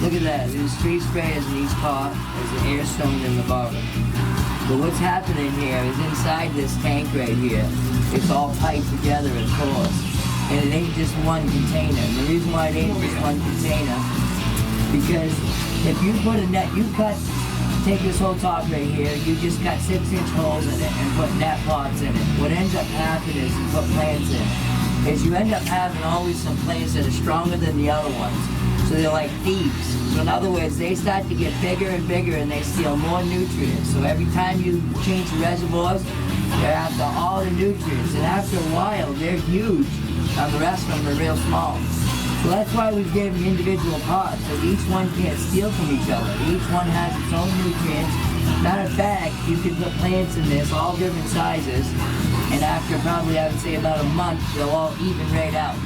Look at that. There's 3 sprayers in each pot. There's an air stone in the bottom. But what's happening here is inside this tank right here, it's all piped together, of course. And it ain't just one container. And the reason why it ain't just one container, because if you put a net, take this whole top right here, you just cut 6-inch holes in it and put net pots in it. What ends up happening is you put plants in, is you end up having always some plants that are stronger than the other ones. So they're like thieves. So in other words, they start to get bigger and bigger and they steal more nutrients. So every time you change the reservoirs, they're after all the nutrients. And after a while, they're huge. And the rest of them are real small. So that's why we've given individual pots, so each one can't steal from each other. Each one has its own nutrients. Matter of fact, you can put plants in this, all different sizes, and after probably, I would say about a month, they'll all even right out.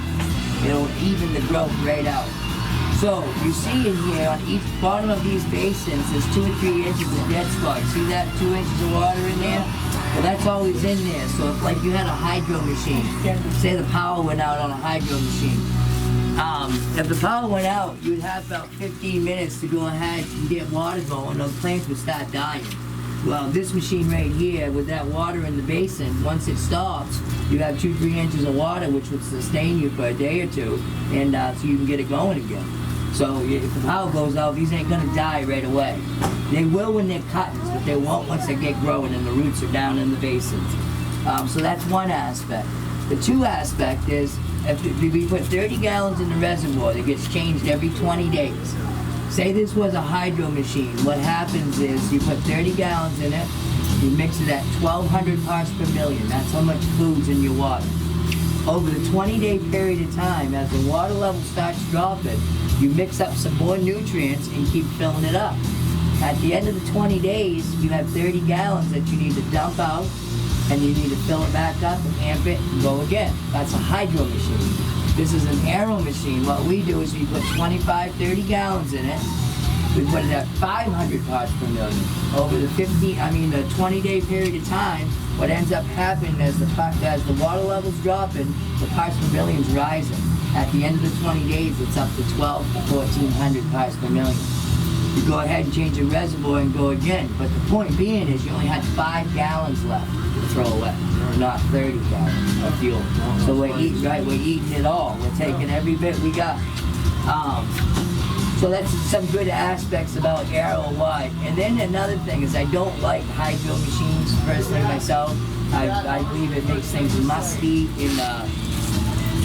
It'll even the growth right out. So, you see in here, on each bottom of these basins, there's 2 or 3 inches of dead spot. See that 2 inches of water in there? Well, that's always in there. So if like you had a hydro machine, say the power went out on a hydro machine, if the power went out, you'd have about 15 minutes to go ahead and get water going, those plants would start dying. Well, this machine right here, with that water in the basin, once it stops, you have 2-3 inches of water, which would sustain you for a day or two, and so you can get it going again. So if the power goes out, these ain't gonna die right away. They will when they're cuttings, but they won't once they get growing and the roots are down in the basins. So that's one aspect. The 2 aspect is, if we put 30 gallons in the reservoir that gets changed every 20 days. Say this was a hydro machine. What happens is you put 30 gallons in it, you mix it at 1,200 parts per million. That's how much food's in your water. Over the 20-day period of time, as the water level starts dropping, you mix up some more nutrients and keep filling it up. At the end of the 20 days, you have 30 gallons that you need to dump out, and you need to fill it back up and amp it and go again. That's a hydro machine. This is an aero machine. What we do is we put 25, 30 gallons in it. We put it at 500 parts per million. Over the 20-day period of time, what ends up happening is as the water level's dropping, the parts per million's rising. At the end of the 20 days, it's up to 1,200 to 1,400 parts per million. You go ahead and change the reservoir and go again. But the point being is you only had 5 gallons left to throw away, not 30 gallons of fuel. So we're eating it all. We're taking every bit we got. So that's some good aspects about Aero Wide. And then another thing is I don't like hydro machines personally myself. I believe it makes things musty and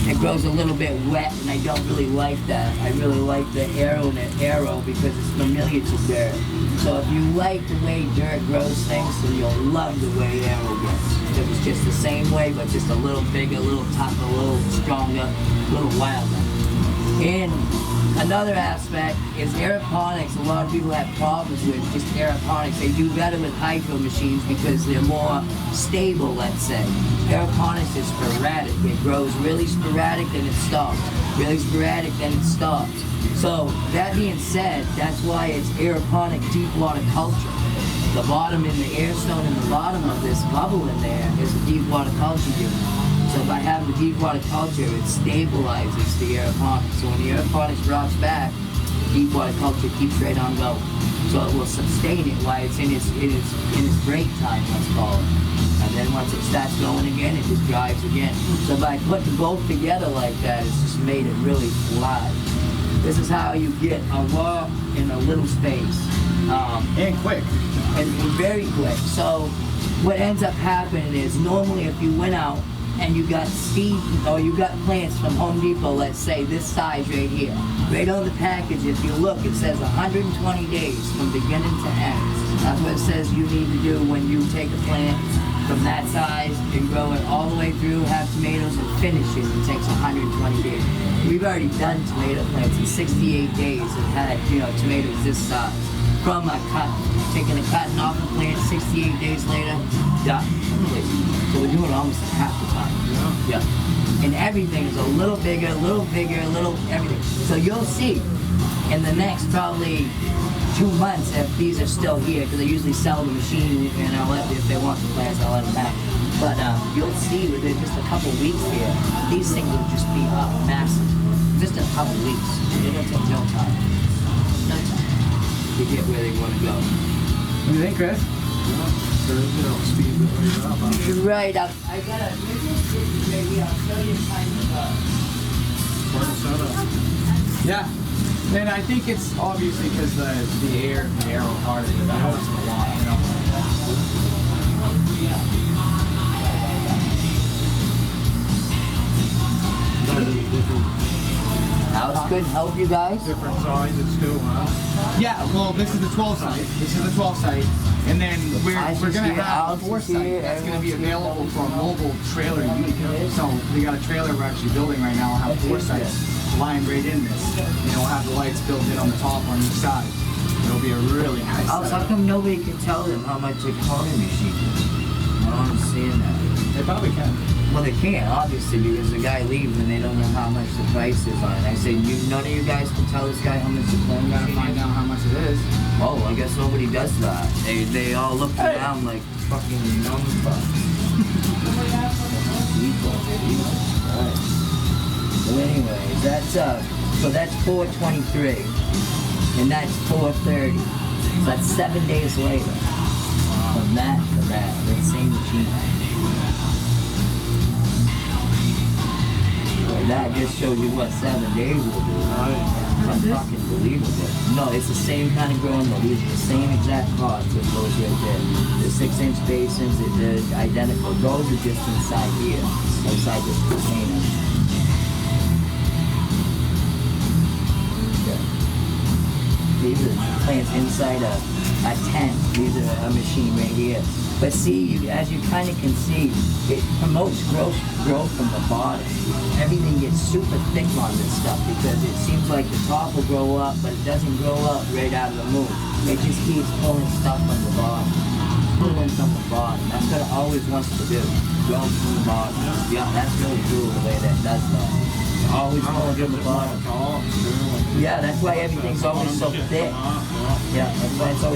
it grows a little bit wet, and I don't really like that. I really like the Aero because it's familiar to dirt. So if you like the way dirt grows things, then you'll love the way Aero gets. It was just the same way, but just a little bigger, a little tougher, a little stronger, a little wilder. And another aspect is aeroponics. A lot of people have problems with just aeroponics. They do better with hydro machines because they're more stable, let's say. Aeroponics is sporadic. It grows really sporadic, then it stops. Really sporadic, then it stops. So, that being said, that's why it's aeroponic deep water culture. The bottom in the air stone in the bottom of this bubble in there is a deep water culture unit. So by having the deep water culture, it stabilizes the aeroponics. So when the aeroponics drops back, the deep water culture keeps right on going. So it will sustain it while it's in its break time, let's call it. And then once it starts going again, it just drives again. So by putting both together like that, it's just made it really fly. This is how you get a lot in a little space. And quick. And very quick. So what ends up happening is normally if you went out and you got seed or you got plants from Home Depot, let's say this size right here. Right on the package, if you look, it says 120 days from beginning to end. That's what it says you need to do when you take a plant from that size and grow it all the way through, have tomatoes and finish it. It takes 120 days. We've already done tomato plants in 68 days and had, tomatoes this size. From a cut, taking a cutting off the plant, 68 days later, done. So we're doing almost half the time. Yeah. And everything is a little bigger, a little everything. So you'll see in the next probably 2 months if these are still here, because I usually sell the machine and I'll let them, if they want the plants, I'll let them back. But you'll see within just a couple weeks here, these things will just be up massive. Just a couple weeks. It'll take no time. to get where they want to go. What do you think, Chris? You're right. I got a right here. I'll show you kind of. Yeah. And I think it's obviously because the air part of it, that helps a lot, you know. Alex couldn't help you guys? Different sizes too, huh? Yeah, well, this is the 12 site. This is the 12 site. And then we're going to have a 4 site that's going to be available for a mobile trailer unit. So we got a trailer we're actually building right now. We'll have 4 sites lined right in this. You know, we'll have the lights built in on the top on each side. It'll be a really nice Alex, how come nobody can tell them how much a cloning machine is? I don't understand that. They probably can. Well, they can't, obviously, because the guy leaves and they don't know how much the price is on it. I say, none of you guys can tell this guy how much the clone We gotta machine find is? out how much it is. Oh, I guess nobody does that. They all look around like fucking numbskulls. Right. So anyways, that's 423, and that's 430. So that's 7 days later. From that to that, the same machine. So that just shows you what 7 days will do. It's unbelievable. No, it's the same kind of growing though. These are the same exact parts that goes right there. The 6-inch basins, they're identical. Those are just inside here, inside this container. These are plants inside a tent. These are a machine right here. But see, as you kind of can see, it promotes growth from the bottom. Everything gets super thick on this stuff because it seems like the top will grow up, but it doesn't grow up right out of the moon. It just keeps pulling stuff from the bottom. Pulling from the bottom. That's what it always wants to do. Grow from the bottom. Yeah, that's really cool the way that does that. Always pulling from the bottom. Yeah, that's why everything's always so thick. Yeah, that's why it's always